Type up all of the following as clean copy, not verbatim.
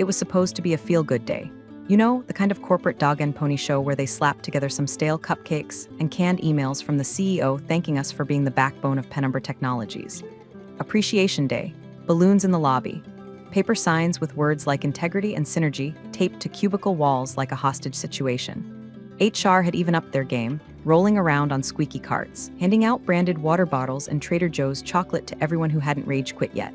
It was supposed to be a feel-good day. You know, the kind of corporate dog and pony show where they slap together some stale cupcakes and canned emails from the CEO thanking us for being the backbone of Penumbra Technologies. Appreciation Day, balloons in the lobby, paper signs with words like integrity and synergy taped to cubicle walls like a hostage situation. HR had even upped their game, rolling around on squeaky carts, handing out branded water bottles and Trader Joe's chocolate to everyone who hadn't rage quit yet.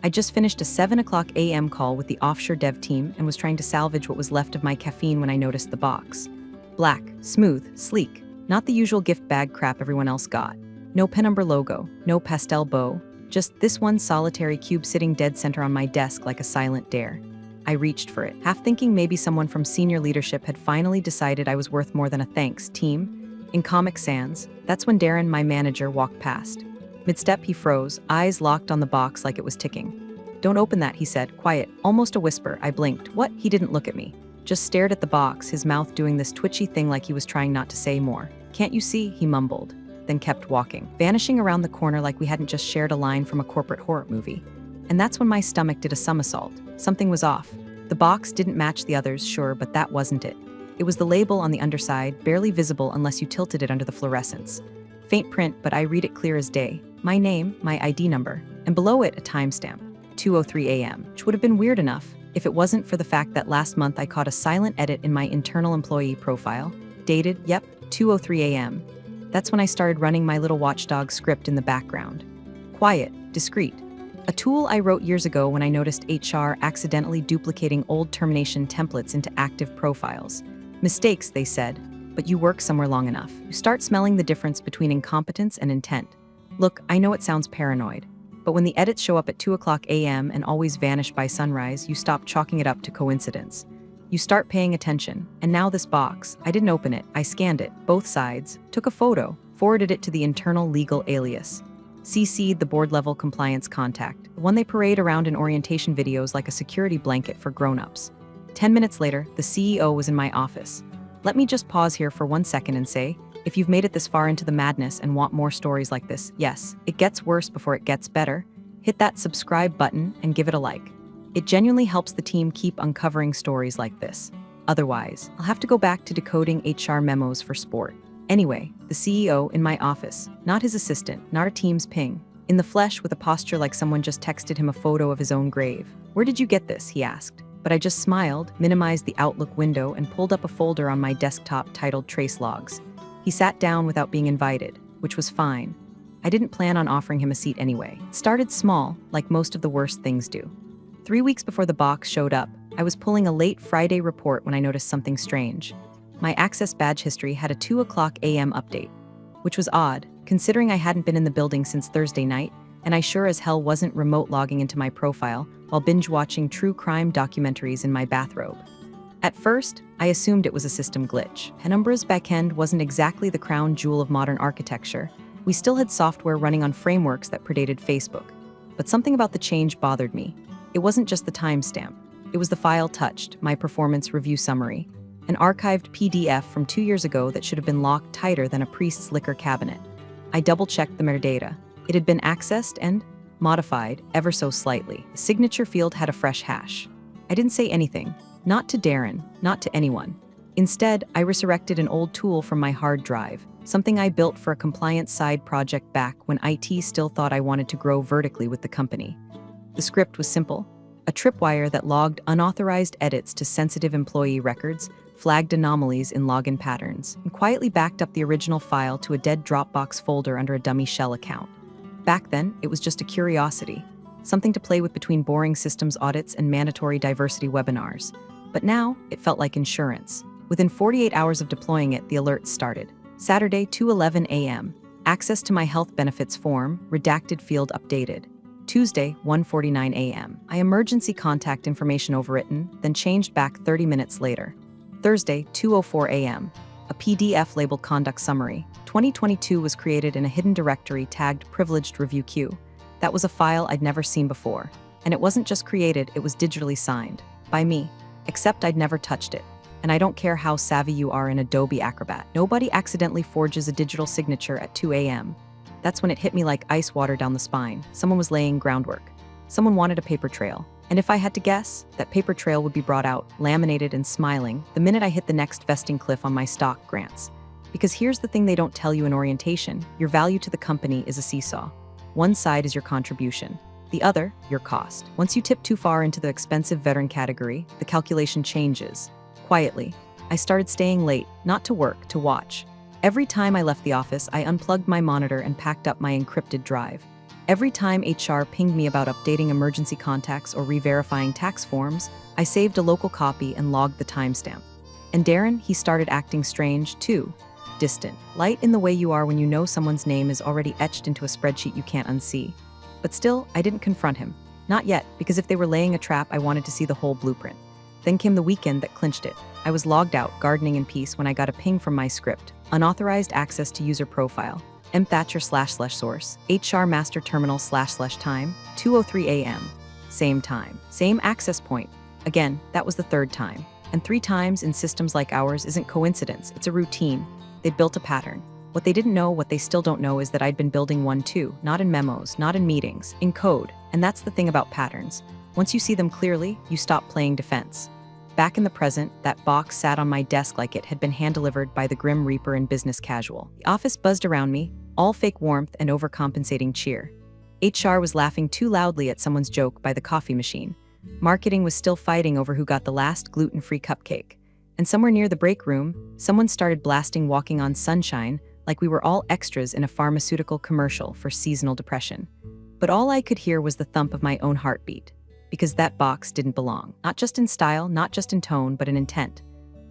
I just finished a 7 a.m. call with the offshore dev team and was trying to salvage what was left of my caffeine when I noticed the box. Black, smooth, sleek, not the usual gift bag crap everyone else got. No Penumbra logo, no pastel bow, just this one solitary cube sitting dead center on my desk like a silent dare. I reached for it, half thinking maybe someone from senior leadership had finally decided I was worth more than a thanks, team. In Comic Sans, that's when Darren, my manager, walked past. Mid-step, he froze, eyes locked on the box like it was ticking. "Don't open that," he said, quiet, almost a whisper. I blinked. What? He didn't look at me. Just stared at the box, his mouth doing this twitchy thing like he was trying not to say more. "Can't you see?" he mumbled, then kept walking, vanishing around the corner like we hadn't just shared a line from a corporate horror movie. And that's when my stomach did a somersault. Something was off. The box didn't match the others, sure, but that wasn't it. It was the label on the underside, barely visible unless you tilted it under the fluorescence. Faint print, but I read it clear as day. My name, my ID number, and below it a timestamp, 2:03 a.m., which would have been weird enough if it wasn't for the fact that last month I caught a silent edit in my internal employee profile, dated, 2:03 a.m. That's when I started running my little watchdog script in the background. Quiet, discreet. A tool I wrote years ago when I noticed HR accidentally duplicating old termination templates into active profiles. Mistakes, they said, but you work somewhere long enough. You start smelling the difference between incompetence and intent. Look, I know it sounds paranoid, but when the edits show up at 2 a.m. and always vanish by sunrise, you stop chalking it up to coincidence. You start paying attention, and now this box, I didn't open it, I scanned it, both sides, took a photo, forwarded it to the internal legal alias. CC'd the board-level compliance contact, the one they parade around in orientation videos like a security blanket for grown-ups. 10 minutes later, the CEO was in my office. Let me just pause here for 1 second and say, if you've made it this far into the madness and want more stories like this, yes, it gets worse before it gets better, hit that subscribe button and give it a like. It genuinely helps the team keep uncovering stories like this. Otherwise, I'll have to go back to decoding HR memos for sport. Anyway, the CEO in my office, not his assistant, not a Teams ping, in the flesh with a posture like someone just texted him a photo of his own grave. "Where did you get this?" he asked. But I just smiled, minimized the Outlook window, and pulled up a folder on my desktop titled Trace Logs. He sat down without being invited, which was fine. I didn't plan on offering him a seat anyway. It started small, like most of the worst things do. 3 weeks before the box showed up, I was pulling a late Friday report when I noticed something strange. My Access badge history had a 2 a.m. update, which was odd, considering I hadn't been in the building since Thursday night, and I sure as hell wasn't remote logging into my profile while binge-watching true crime documentaries in my bathrobe. At first, I assumed it was a system glitch. Penumbra's backend wasn't exactly the crown jewel of modern architecture. We still had software running on frameworks that predated Facebook. But something about the change bothered me. It wasn't just the timestamp. It was the file touched, my performance review summary, an archived PDF from 2 years ago that should have been locked tighter than a priest's liquor cabinet. I double-checked the metadata. It had been accessed and modified ever so slightly. The signature field had a fresh hash. I didn't say anything. Not to Darren, not to anyone. Instead, I resurrected an old tool from my hard drive, something I built for a compliance side project back when IT still thought I wanted to grow vertically with the company. The script was simple. A tripwire that logged unauthorized edits to sensitive employee records, flagged anomalies in login patterns, and quietly backed up the original file to a dead Dropbox folder under a dummy shell account. Back then, it was just a curiosity, something to play with between boring systems audits and mandatory diversity webinars. But now, it felt like insurance. Within 48 hours of deploying it, the alerts started. Saturday, 2:11 a.m. Access to my health benefits form, redacted field updated. Tuesday, 1:49 a.m. I emergency contact information overwritten, then changed back 30 minutes later. Thursday, 2:04 a.m. A PDF labeled conduct summary. 2022 was created in a hidden directory tagged privileged review queue. That was a file I'd never seen before. And it wasn't just created, it was digitally signed. By me. Except I'd never touched it. And I don't care how savvy you are in Adobe Acrobat. Nobody accidentally forges a digital signature at 2 a.m. That's when it hit me like ice water down the spine. Someone was laying groundwork. Someone wanted a paper trail. And if I had to guess, that paper trail would be brought out, laminated and smiling, the minute I hit the next vesting cliff on my stock grants. Because here's the thing they don't tell you in orientation: your value to the company is a seesaw. One side is your contribution, the other, your cost. Once you tip too far into the expensive veteran category, the calculation changes. Quietly, I started staying late, not to work, to watch. Every time I left the office, I unplugged my monitor and packed up my encrypted drive. Every time HR pinged me about updating emergency contacts or re-verifying tax forms, I saved a local copy and logged the timestamp. And Darren, he started acting strange, too. Distant, light in the way you are when you know someone's name is already etched into a spreadsheet you can't unsee. But still, I didn't confront him. Not yet, because if they were laying a trap, I wanted to see the whole blueprint. Then came the weekend that clinched it. I was logged out, gardening in peace, when I got a ping from my script. Unauthorized access to user profile. mthatcher//source. HR master terminal //time. 2:03 a.m. Same time. Same access point. Again, that was the third time. And 3 times in systems like ours isn't coincidence, it's a routine. They'd built a pattern. What they didn't know, what they still don't know, is that I'd been building one too, not in memos, not in meetings, in code. And that's the thing about patterns. Once you see them clearly, you stop playing defense. Back in the present, that box sat on my desk like it had been hand-delivered by the Grim Reaper in business casual. The office buzzed around me, all fake warmth and overcompensating cheer. HR was laughing too loudly at someone's joke by the coffee machine. Marketing was still fighting over who got the last gluten-free cupcake. And somewhere near the break room, someone started blasting Walking on Sunshine like we were all extras in a pharmaceutical commercial for seasonal depression. But all I could hear was the thump of my own heartbeat, because that box didn't belong. Not just in style, not just in tone, but in intent.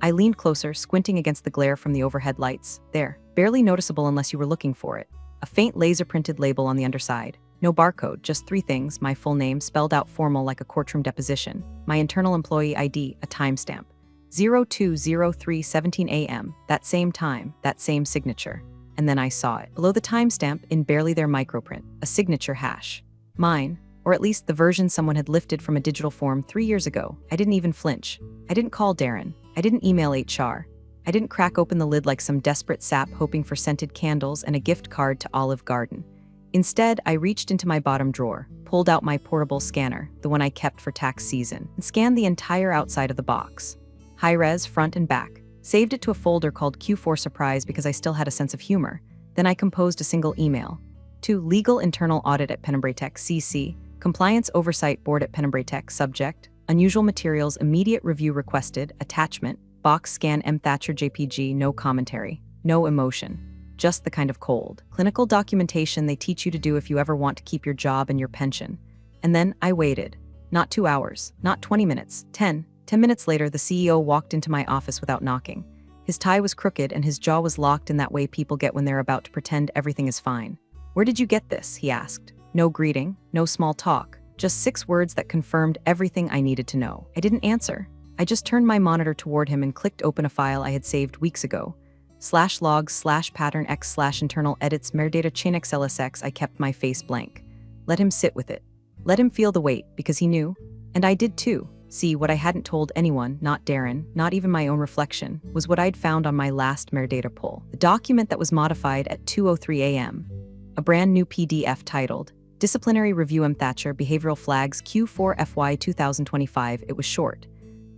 I leaned closer, squinting against the glare from the overhead lights. There, barely noticeable unless you were looking for it. A faint laser-printed label on the underside. No barcode, just 3 things: my full name, spelled out formal like a courtroom deposition, my internal employee ID, a timestamp. 02:03:17 a.m., that same time, that same signature. And then I saw it. Below the timestamp, in barely their microprint, a signature hash. Mine, or at least the version someone had lifted from a digital form 3 years ago. I didn't even flinch. I didn't call Darren. I didn't email HR. I didn't crack open the lid like some desperate sap hoping for scented candles and a gift card to Olive Garden. Instead, I reached into my bottom drawer, pulled out my portable scanner, the one I kept for tax season, and scanned the entire outside of the box. High-res, front and back. Saved it to a folder called Q4 Surprise because I still had a sense of humor. Then I composed a single email. To Legal Internal Audit at Penumbrae Tech CC, Compliance Oversight Board at Penumbrae Tech Subject, Unusual Materials Immediate Review Requested, Attachment, Box Scan M. Thatcher JPG, no commentary, no emotion. Just the kind of cold, clinical documentation they teach you to do if you ever want to keep your job and your pension. And then I waited. Not 2 hours, not 20 minutes, 10. 10 minutes later, the CEO walked into my office without knocking. His tie was crooked and his jaw was locked in that way people get when they're about to pretend everything is fine. "Where did you get this?" he asked. No greeting, no small talk, just 6 words that confirmed everything I needed to know. I didn't answer. I just turned my monitor toward him and clicked open a file I had saved weeks ago. /logs/pattern x/internal edits metadata chain xlsx. I kept my face blank. Let him sit with it. Let him feel the weight, because he knew. And I did too. See, what I hadn't told anyone, not Darren, not even my own reflection, was what I'd found on my last metadata pull. The document that was modified at 2:03 a.m. A brand new PDF titled, Disciplinary Review M. Thatcher Behavioral Flags Q4 FY 2025. It was short.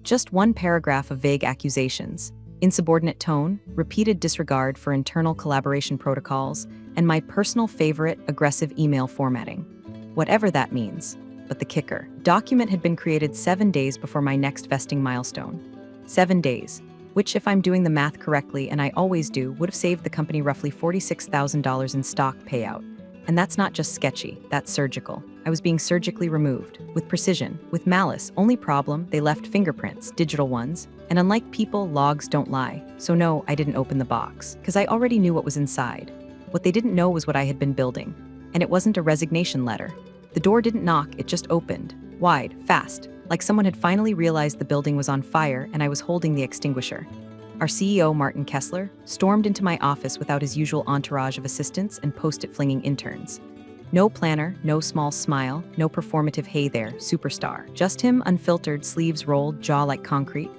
Just 1 paragraph of vague accusations, insubordinate tone, repeated disregard for internal collaboration protocols, and my personal favorite, aggressive email formatting. Whatever that means. But the kicker, document had been created 7 days before my next vesting milestone. 7 days, which, if I'm doing the math correctly, and I always do, would have saved the company roughly $46,000 in stock payout. And that's not just sketchy, that's surgical. I was being surgically removed, with precision, with malice. Only problem, they left fingerprints, digital ones. And unlike people, logs don't lie. So no, I didn't open the box, because I already knew what was inside. What they didn't know was what I had been building. And it wasn't a resignation letter. The door didn't knock, it just opened. Wide, fast, like someone had finally realized the building was on fire and I was holding the extinguisher. Our CEO, Martin Kessler, stormed into my office without his usual entourage of assistants and post-it flinging interns. No planner, no small smile, no performative "hey there, superstar." Just him, unfiltered, sleeves rolled, jaw like concrete.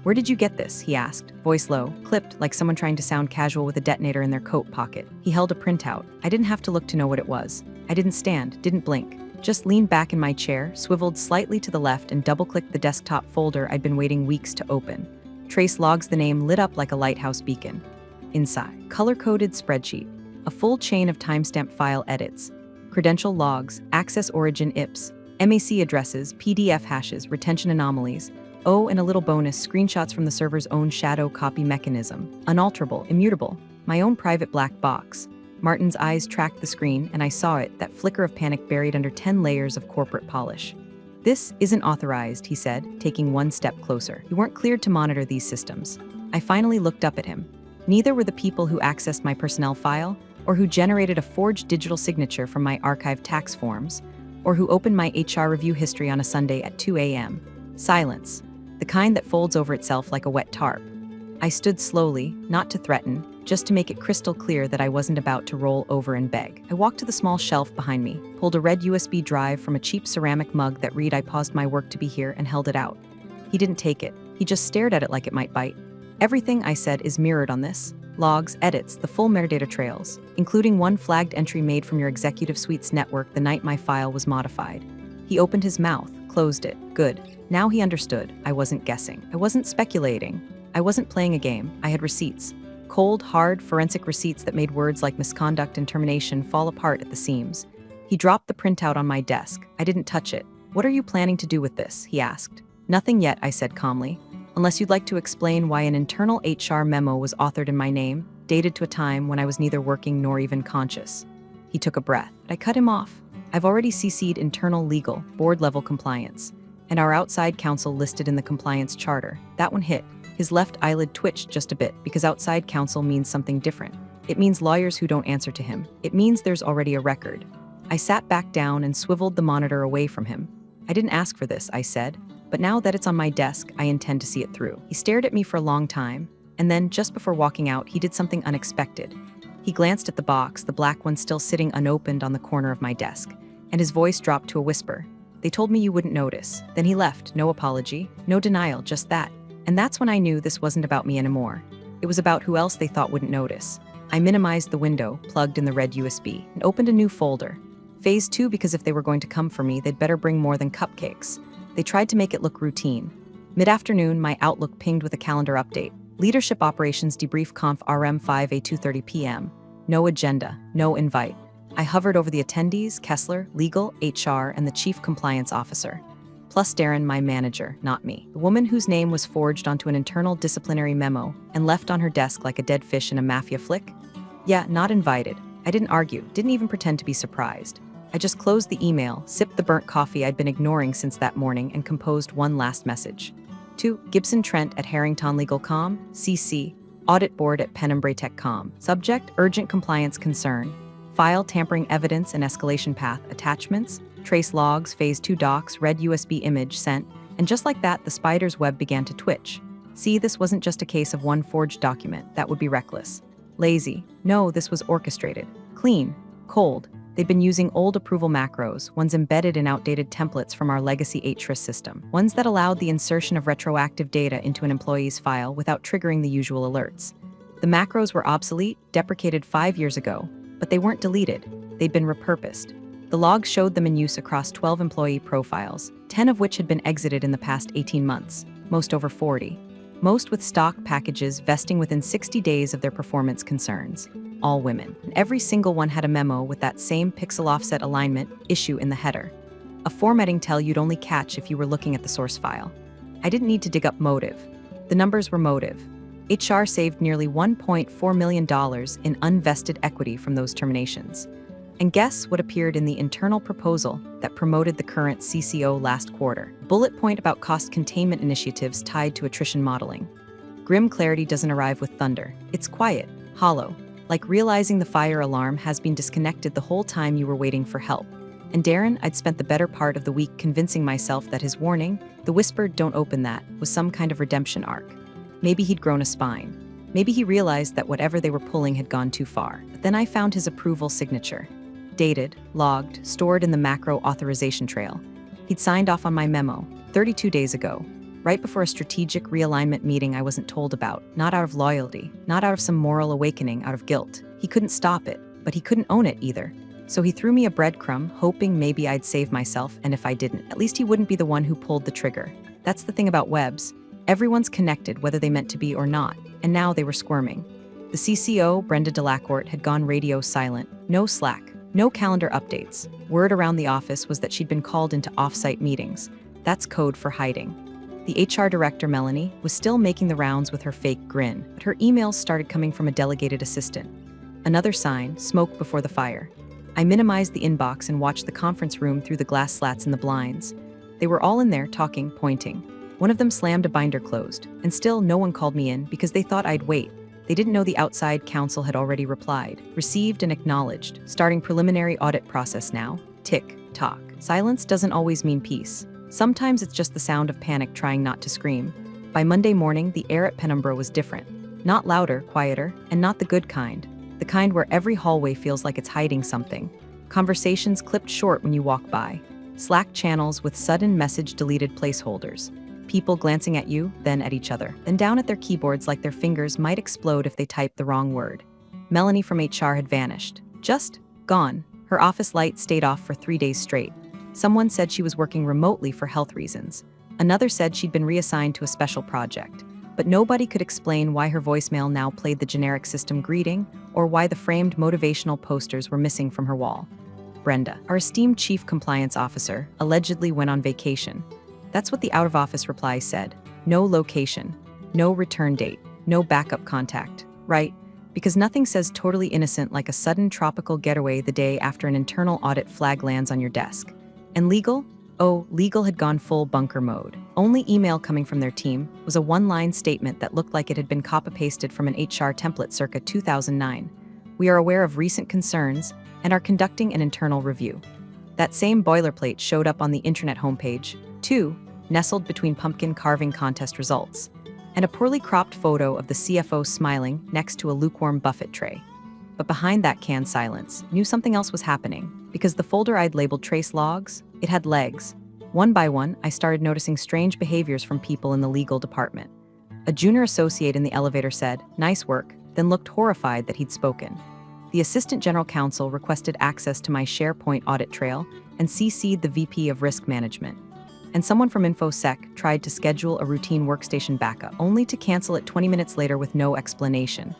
"Where did you get this?" he asked, voice low, clipped like someone trying to sound casual with a detonator in their coat pocket. He held a printout. I didn't have to look to know what it was. I didn't stand, didn't blink. Just leaned back in my chair, swiveled slightly to the left, and double-clicked the desktop folder I'd been waiting weeks to open. Trace logs, the name lit up like a lighthouse beacon. Inside, color-coded spreadsheet, a full chain of timestamp file edits, credential logs, access origin IPs, MAC addresses, PDF hashes, retention anomalies. Oh, and a little bonus, screenshots from the server's own shadow copy mechanism. Unalterable, immutable, my own private black box. Martin's eyes tracked the screen, and I saw it, that flicker of panic buried under 10 layers of corporate polish. "This isn't authorized," he said, taking one step closer. "You weren't cleared to monitor these systems." I finally looked up at him. Neither were the people who accessed my personnel file, or who generated a forged digital signature from my archived tax forms, or who opened my HR review history on a Sunday at 2 a.m. Silence. The kind that folds over itself like a wet tarp. I stood slowly, not to threaten, just to make it crystal clear that I wasn't about to roll over and beg. I walked to the small shelf behind me, pulled a red USB drive from a cheap ceramic mug that read "I paused my work to be here," and held it out. He didn't take it. He just stared at it like it might bite. "Everything I said is mirrored on this. Logs, edits, the full metadata trails, including one flagged entry made from your executive suite's network the night my file was modified." He opened his mouth, closed it. Good. Now he understood. I wasn't guessing. I wasn't speculating. I wasn't playing a game. I had receipts. Cold, hard, forensic receipts that made words like misconduct and termination fall apart at the seams. He dropped the printout on my desk. I didn't touch it. "What are you planning to do with this?" he asked. "Nothing yet," I said calmly. "Unless you'd like to explain why an internal HR memo was authored in my name, dated to a time when I was neither working nor even conscious." He took a breath. I cut him off. "I've already CC'd internal legal, board-level compliance, and our outside counsel listed in the compliance charter." That one hit. His left eyelid twitched just a bit, because outside counsel means something different. It means lawyers who don't answer to him. It means there's already a record. I sat back down and swiveled the monitor away from him. "I didn't ask for this," I said, "but now that it's on my desk, I intend to see it through." He stared at me for a long time, and then, just before walking out, he did something unexpected. He glanced at the box, the black one still sitting unopened on the corner of my desk, and his voice dropped to a whisper. "They told me you wouldn't notice." Then he left. No apology, no denial, just that. And that's when I knew this wasn't about me anymore. It was about who else they thought wouldn't notice. I minimized the window, plugged in the red USB, and opened a new folder. Phase 2, because if they were going to come for me, they'd better bring more than cupcakes. They tried to make it look routine. Mid-afternoon, my Outlook pinged with a calendar update. Leadership Operations Debrief Conf RM5 at 2:30 p.m. No agenda, no invite. I hovered over the attendees, Kessler, legal, HR, and the chief compliance officer. Plus Darren, my manager, not me. The woman whose name was forged onto an internal disciplinary memo and left on her desk like a dead fish in a mafia flick? Yeah, not invited. I didn't argue, didn't even pretend to be surprised. I just closed the email, sipped the burnt coffee I'd been ignoring since that morning, and composed one last message. To Gibson Trent at Harrington Legal Com, CC, Audit Board at Penumbrae Tech Com. Subject, urgent compliance concern. File tampering evidence and escalation path attachments. Trace logs, phase 2 docs, red USB image sent, and just like that, the spider's web began to twitch. See, this wasn't just a case of one forged document. That would be reckless. Lazy. No, this was orchestrated. Clean. Cold. They'd been using old approval macros, ones embedded in outdated templates from our legacy HRIS system, ones that allowed the insertion of retroactive data into an employee's file without triggering the usual alerts. The macros were obsolete, deprecated 5 years ago, but they weren't deleted. They'd been repurposed. The logs showed them in use across 12 employee profiles, 10 of which had been exited in the past 18 months, most over 40. Most with stock packages vesting within 60 days of their performance concerns. All women. And every single one had a memo with that same pixel offset alignment issue in the header. A formatting tell you'd only catch if you were looking at the source file. I didn't need to dig up motive. The numbers were motive. HR saved nearly $1.4 million in unvested equity from those terminations. And guess what appeared in the internal proposal that promoted the current CCO last quarter? Bullet point about cost containment initiatives tied to attrition modeling. Grim clarity doesn't arrive with thunder. It's quiet, hollow, like realizing the fire alarm has been disconnected the whole time you were waiting for help. And Darren, I'd spent the better part of the week convincing myself that his warning, the whispered "don't open that," was some kind of redemption arc. Maybe he'd grown a spine. Maybe he realized that whatever they were pulling had gone too far. But then I found his approval signature. Dated, logged, stored in the macro authorization trail. He'd signed off on my memo 32 days ago, right before a strategic realignment meeting I wasn't told about, not out of loyalty, not out of some moral awakening, out of guilt. He couldn't stop it, but he couldn't own it either. So he threw me a breadcrumb, hoping maybe I'd save myself, and if I didn't, at least he wouldn't be the one who pulled the trigger. That's the thing about webs. Everyone's connected, whether they meant to be or not, and now they were squirming. The CCO, Brenda Delacourt, had gone radio silent. No Slack, no calendar updates. Word around the office was that she'd been called into off-site meetings. That's code for hiding. The HR director, Melanie, was still making the rounds with her fake grin, but her emails started coming from a delegated assistant. Another sign, smoke before the fire. I minimized the inbox and watched the conference room through the glass slats in the blinds. They were all in there, talking, pointing. One of them slammed a binder closed, and still no one called me in because they thought I'd wait. They didn't know the outside counsel had already replied, received and acknowledged, starting preliminary audit process now. Tick, tock. Silence doesn't always mean peace. Sometimes it's just the sound of panic trying not to scream. By Monday morning, the air at Penumbra was different. Not louder, quieter, and not the good kind. The kind where every hallway feels like it's hiding something. Conversations clipped short when you walk by. Slack channels with sudden message deleted placeholders. People glancing at you, then at each other, then down at their keyboards like their fingers might explode if they typed the wrong word. Melanie from HR had vanished. Just gone. Her office light stayed off for 3 days straight. Someone said she was working remotely for health reasons. Another said she'd been reassigned to a special project. But nobody could explain why her voicemail now played the generic system greeting, or why the framed motivational posters were missing from her wall. Brenda, our esteemed chief compliance officer, allegedly went on vacation. That's what the out-of-office reply said. No location, no return date, no backup contact. Right? Because nothing says totally innocent like a sudden tropical getaway the day after an internal audit flag lands on your desk. And legal? Oh, legal had gone full bunker mode. Only email coming from their team was a one-line statement that looked like it had been copy-pasted from an HR template circa 2009. We are aware of recent concerns and are conducting an internal review. That same boilerplate showed up on the intranet homepage, too, nestled between pumpkin carving contest results, and a poorly cropped photo of the CFO smiling next to a lukewarm buffet tray. But behind that canned silence, knew something else was happening, because the folder I'd labeled trace logs, it had legs. One by one, I started noticing strange behaviors from people in the legal department. A junior associate in the elevator said, "Nice work," then looked horrified that he'd spoken. The assistant general counsel requested access to my SharePoint audit trail and CC'd the VP of risk management. And someone from InfoSec tried to schedule a routine workstation backup, only to cancel it 20 minutes later with no explanation.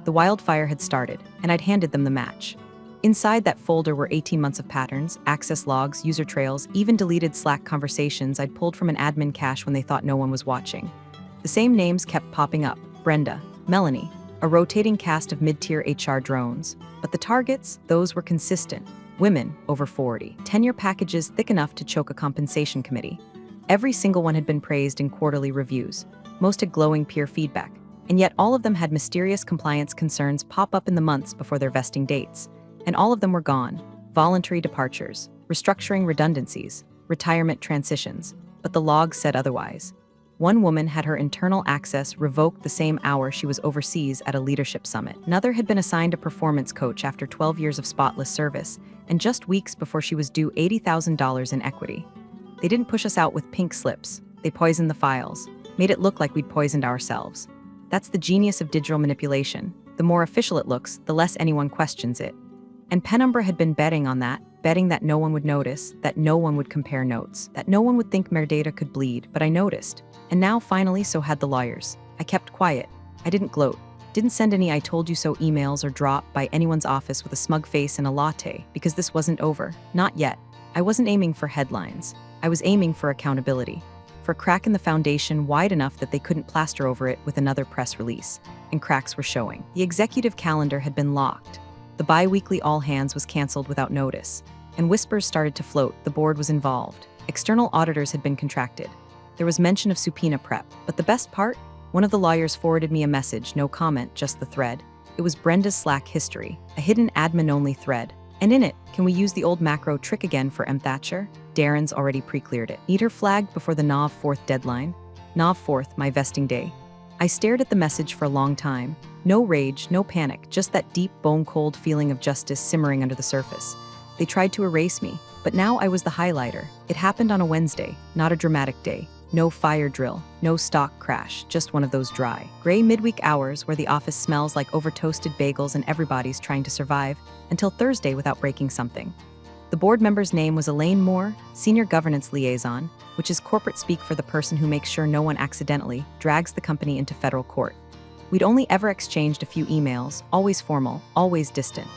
The wildfire had started, and I'd handed them the match. Inside that folder were 18 months of patterns, access logs, user trails, even deleted Slack conversations I'd pulled from an admin cache when they thought no one was watching. The same names kept popping up: Brenda, Melanie, a rotating cast of mid-tier HR drones. But the targets, those were consistent. Women, over 40, tenure packages thick enough to choke a compensation committee. Every single one had been praised in quarterly reviews. Most had glowing peer feedback. And yet all of them had mysterious compliance concerns pop up in the months before their vesting dates. And all of them were gone. Voluntary departures, restructuring redundancies, retirement transitions. But the logs said otherwise. One woman had her internal access revoked the same hour she was overseas at a leadership summit. Another had been assigned a performance coach after 12 years of spotless service, and just weeks before she was due $80,000 in equity. They didn't push us out with pink slips. They poisoned the files, made it look like we'd poisoned ourselves. That's the genius of digital manipulation. The more official it looks, the less anyone questions it. And Penumbra had been betting on that, betting that no one would notice, that no one would compare notes, that no one would think mere data could bleed, but I noticed. And now, finally, so had the lawyers. I kept quiet. I didn't gloat. Didn't send any "I told you so" emails or drop by anyone's office with a smug face and a latte, because this wasn't over. Not yet. I wasn't aiming for headlines. I was aiming for accountability. For a crack in the foundation wide enough that they couldn't plaster over it with another press release. And cracks were showing. The executive calendar had been locked. The bi-weekly all-hands was canceled without notice. And whispers started to float. The board was involved. External auditors had been contracted. There was mention of subpoena prep. But the best part? One of the lawyers forwarded me a message, no comment, just the thread. It was Brenda's Slack history, a hidden admin-only thread. And in it, can we use the old macro trick again for M. Thatcher? Darren's already pre-cleared it. Need her flagged before the Nov 4th deadline? Nov 4th, my vesting day. I stared at the message for a long time. No rage, no panic, just that deep, bone-cold feeling of justice simmering under the surface. They tried to erase me, but now I was the highlighter. It happened on a Wednesday, not a dramatic day. No fire drill, no stock crash, just one of those dry, gray midweek hours where the office smells like over-toasted bagels and everybody's trying to survive, until Thursday without breaking something. The board member's name was Elaine Moore, Senior Governance Liaison, which is corporate speak for the person who makes sure no one accidentally drags the company into federal court. We'd only ever exchanged a few emails, always formal, always distant.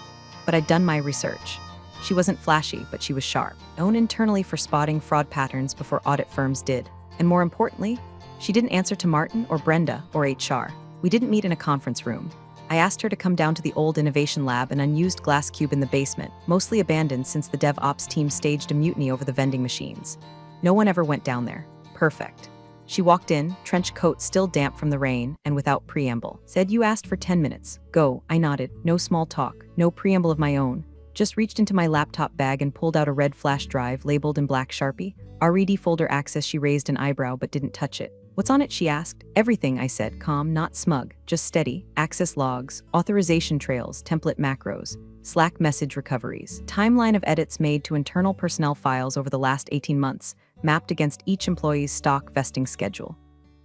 But I'd done my research. She wasn't flashy, but she was sharp, known internally for spotting fraud patterns before audit firms did. And more importantly, she didn't answer to Martin or Brenda or HR. We didn't meet in a conference room. I asked her to come down to the old innovation lab, an unused glass cube in the basement, mostly abandoned since the DevOps team staged a mutiny over the vending machines. No one ever went down there. Perfect. She walked in, trench coat still damp from the rain, and without preamble, said, "You asked for 10 minutes. Go." I nodded. No small talk, no preamble of my own. Just reached into my laptop bag and pulled out a red flash drive labeled in black Sharpie. RED folder access. She raised an eyebrow but didn't touch it. "What's on it?" she asked. "Everything," I said, calm, not smug, just steady. Access logs, authorization trails, template macros, Slack message recoveries, timeline of edits made to internal personnel files over the last 18 months, mapped against each employee's stock vesting schedule.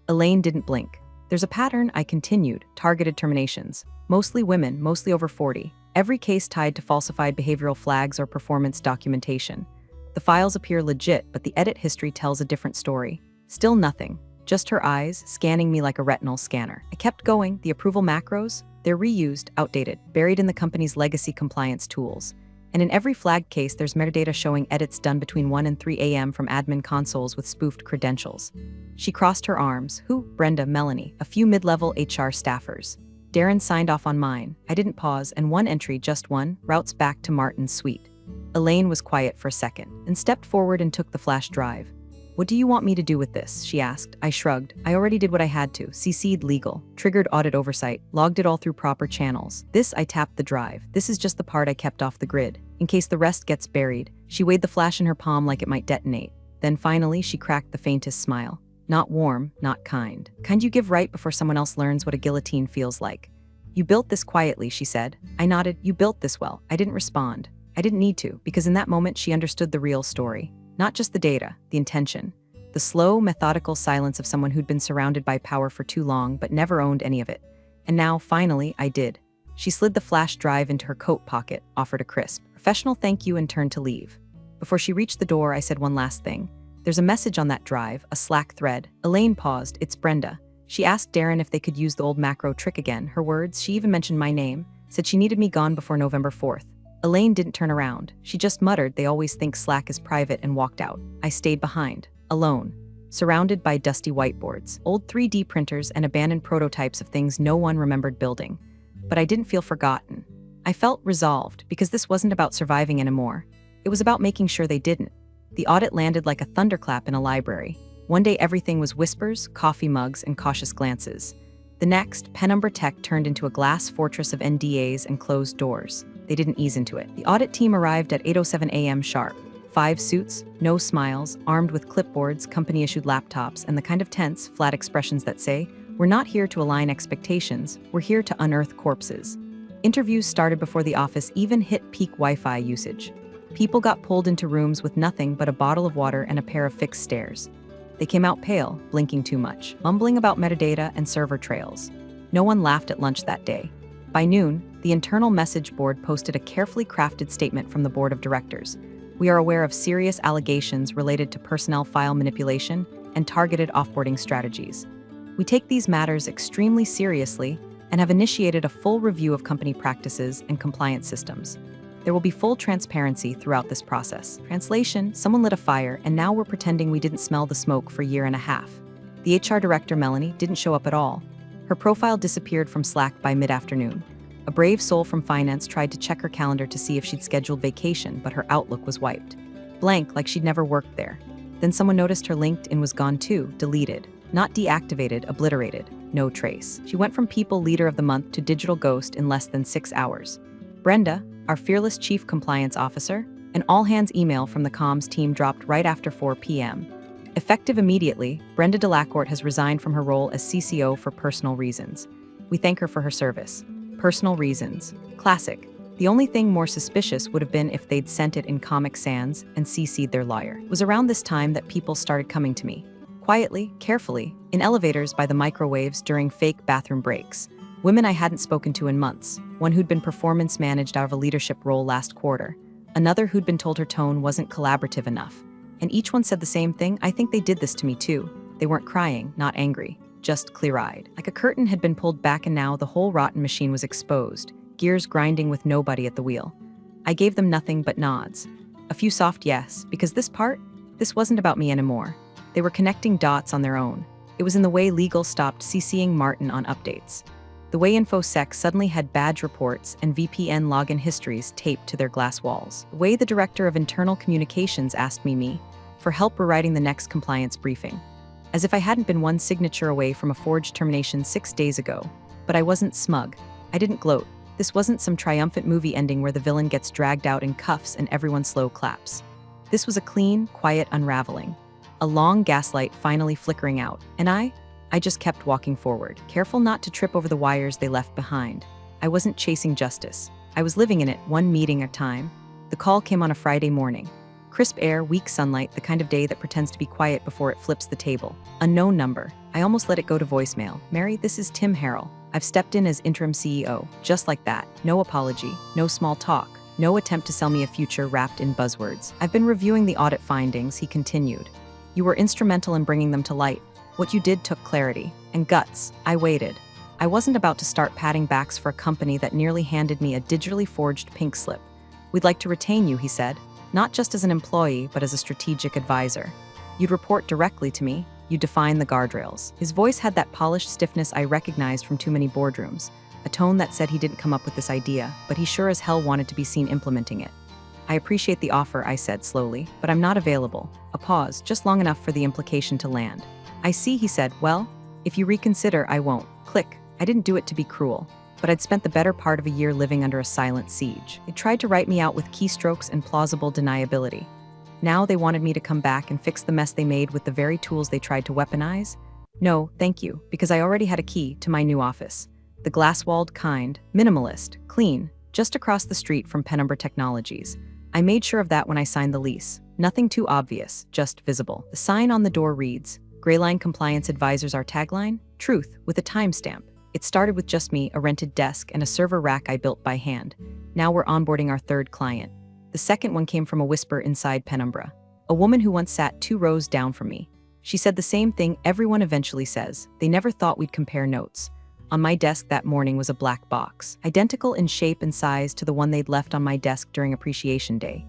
Elaine didn't blink. "There's a pattern," I continued. "Targeted terminations. Mostly women, mostly over 40. Every case tied to falsified behavioral flags or performance documentation. The files appear legit, but the edit history tells a different story." Still nothing. Just her eyes, scanning me like a retinal scanner. I kept going. "The approval macros? They're reused, outdated, buried in the company's legacy compliance tools. And in every flagged case, there's metadata showing edits done between 1 and 3 a.m. from admin consoles with spoofed credentials." She crossed her arms. "Who?" "Brenda, Melanie, a few mid-level HR staffers. Darren signed off on mine." I didn't pause, and one entry, just one, routes back to Martin's suite. Elaine was quiet for a second, and stepped forward and took the flash drive. "What do you want me to do with this?" she asked. I shrugged. "I already did what I had to. CC'd legal, triggered audit oversight, logged it all through proper channels. This," I tapped the drive. "This is just the part I kept off the grid, in case the rest gets buried." She weighed the flash in her palm like it might detonate. Then finally, she cracked the faintest smile. Not warm, not kind. Kind you give right before someone else learns what a guillotine feels like. "You built this quietly," she said. I nodded. "You built this well." I didn't respond. I didn't need to, because in that moment she understood the real story. Not just the data, the intention. The slow, methodical silence of someone who'd been surrounded by power for too long but never owned any of it. And now, finally, I did. She slid the flash drive into her coat pocket, offered a crisp, professional thank you, and turned to leave. Before she reached the door, I said one last thing. "There's a message on that drive, a Slack thread." Elaine paused. "It's Brenda. She asked Darren if they could use the old macro trick again. Her words, she even mentioned my name, said she needed me gone before November 4th. Elaine didn't turn around. She just muttered, "They always think Slack is private," and walked out. I stayed behind, alone, surrounded by dusty whiteboards, old 3D printers, and abandoned prototypes of things no one remembered building. But I didn't feel forgotten. I felt resolved, because this wasn't about surviving anymore. It was about making sure they didn't. The audit landed like a thunderclap in a library. One day everything was whispers, coffee mugs, and cautious glances. The next, Penumbra Tech turned into a glass fortress of NDAs and closed doors. They didn't ease into it. The audit team arrived at 8:07 a.m. sharp. 5 suits, no smiles, armed with clipboards, company-issued laptops, and the kind of tense, flat expressions that say, "We're not here to align expectations, we're here to unearth corpses." Interviews started before the office even hit peak Wi-Fi usage. People got pulled into rooms with nothing but a bottle of water and a pair of fixed stairs. They came out pale, blinking too much, mumbling about metadata and server trails. No one laughed at lunch that day. By noon, the internal message board posted a carefully crafted statement from the board of directors. "We are aware of serious allegations related to personnel file manipulation and targeted offboarding strategies. We take these matters extremely seriously and have initiated a full review of company practices and compliance systems. There will be full transparency throughout this process." Translation, someone lit a fire, and now we're pretending we didn't smell the smoke for a year and a half. The HR director, Melanie, didn't show up at all. Her profile disappeared from Slack by mid-afternoon. A brave soul from finance tried to check her calendar to see if she'd scheduled vacation, but her Outlook was wiped. Blank, like she'd never worked there. Then someone noticed her LinkedIn was gone too, deleted. Not deactivated, obliterated. No trace. She went from people leader of the month to digital ghost in less than 6 hours. Brenda, our fearless chief compliance officer, an all-hands email from the comms team dropped right after 4 p.m. Effective immediately, Brenda Delacourt has resigned from her role as CCO for personal reasons. We thank her for her service. Personal reasons. Classic. The only thing more suspicious would have been if they'd sent it in Comic Sans and CC'd their lawyer. It was around this time that people started coming to me. Quietly, carefully, in elevators by the microwaves during fake bathroom breaks. Women I hadn't spoken to in months, one who'd been performance managed out of a leadership role last quarter, another who'd been told her tone wasn't collaborative enough. And each one said the same thing: I think they did this to me too. They weren't crying, not angry, just clear-eyed. Like a curtain had been pulled back and now the whole rotten machine was exposed, gears grinding with nobody at the wheel. I gave them nothing but nods. A few soft yes, because this wasn't about me anymore. They were connecting dots on their own. It was in the way legal stopped CCing Martin on updates. The way InfoSec suddenly had badge reports and VPN login histories taped to their glass walls. The way the director of internal communications asked me for help rewriting the next compliance briefing. As if I hadn't been one signature away from a forged termination 6 days ago. But I wasn't smug. I didn't gloat. This wasn't some triumphant movie ending where the villain gets dragged out in cuffs and everyone slow claps. This was a clean, quiet unraveling. A long gaslight finally flickering out, and I just kept walking forward, careful not to trip over the wires they left behind. I wasn't chasing justice. I was living in it, one meeting at a time. The call came on a Friday morning. Crisp air, weak sunlight, the kind of day that pretends to be quiet before it flips the table. Unknown number. I almost let it go to voicemail. Mary, this is Tim Harrell. I've stepped in as interim CEO. Just like that. No apology, no small talk, no attempt to sell me a future wrapped in buzzwords. I've been reviewing the audit findings, he continued. You were instrumental in bringing them to light. What you did took clarity and guts. I waited. I wasn't about to start patting backs for a company that nearly handed me a digitally forged pink slip. We'd like to retain you, he said, not just as an employee, but as a strategic advisor. You'd report directly to me. You'd define the guardrails. His voice had that polished stiffness I recognized from too many boardrooms, a tone that said he didn't come up with this idea, but he sure as hell wanted to be seen implementing it. I appreciate the offer, I said slowly, but I'm not available. A pause, just long enough for the implication to land. I see, he said. Well, if you reconsider, I won't. Click. I didn't do it to be cruel, but I'd spent the better part of a year living under a silent siege. They tried to write me out with keystrokes and plausible deniability. Now they wanted me to come back and fix the mess they made with the very tools they tried to weaponize? No, thank you, because I already had a key to my new office. The glass-walled kind, minimalist, clean, just across the street from Penumbra Technologies. I made sure of that when I signed the lease. Nothing too obvious, just visible. The sign on the door reads, Greyline Compliance Advisors, our tagline? Truth, with a timestamp. It started with just me, a rented desk, and a server rack I built by hand. Now we're onboarding our third client. The second one came from a whisper inside Penumbra. A woman who once sat 2 rows down from me. She said the same thing everyone eventually says. They never thought we'd compare notes. On my desk that morning was a black box, identical in shape and size to the one they'd left on my desk during Appreciation Day.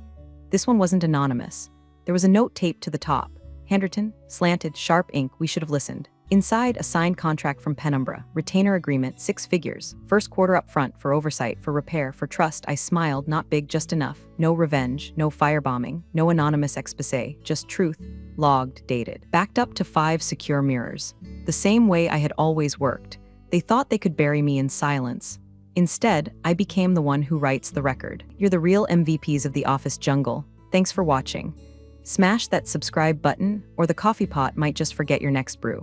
This one wasn't anonymous. There was a note taped to the top. Handwritten, slanted, sharp ink, we should have listened. Inside, a signed contract from Penumbra, retainer agreement, 6 figures, first quarter up front for oversight, for repair, for trust. I smiled, not big, just enough. No revenge, no firebombing, no anonymous exposé, just truth, logged, dated. Backed up to 5 secure mirrors. The same way I had always worked. They thought they could bury me in silence. Instead, I became the one who writes the record. You're the real MVPs of the office jungle. Thanks for watching. Smash that subscribe button, or the coffee pot might just forget your next brew.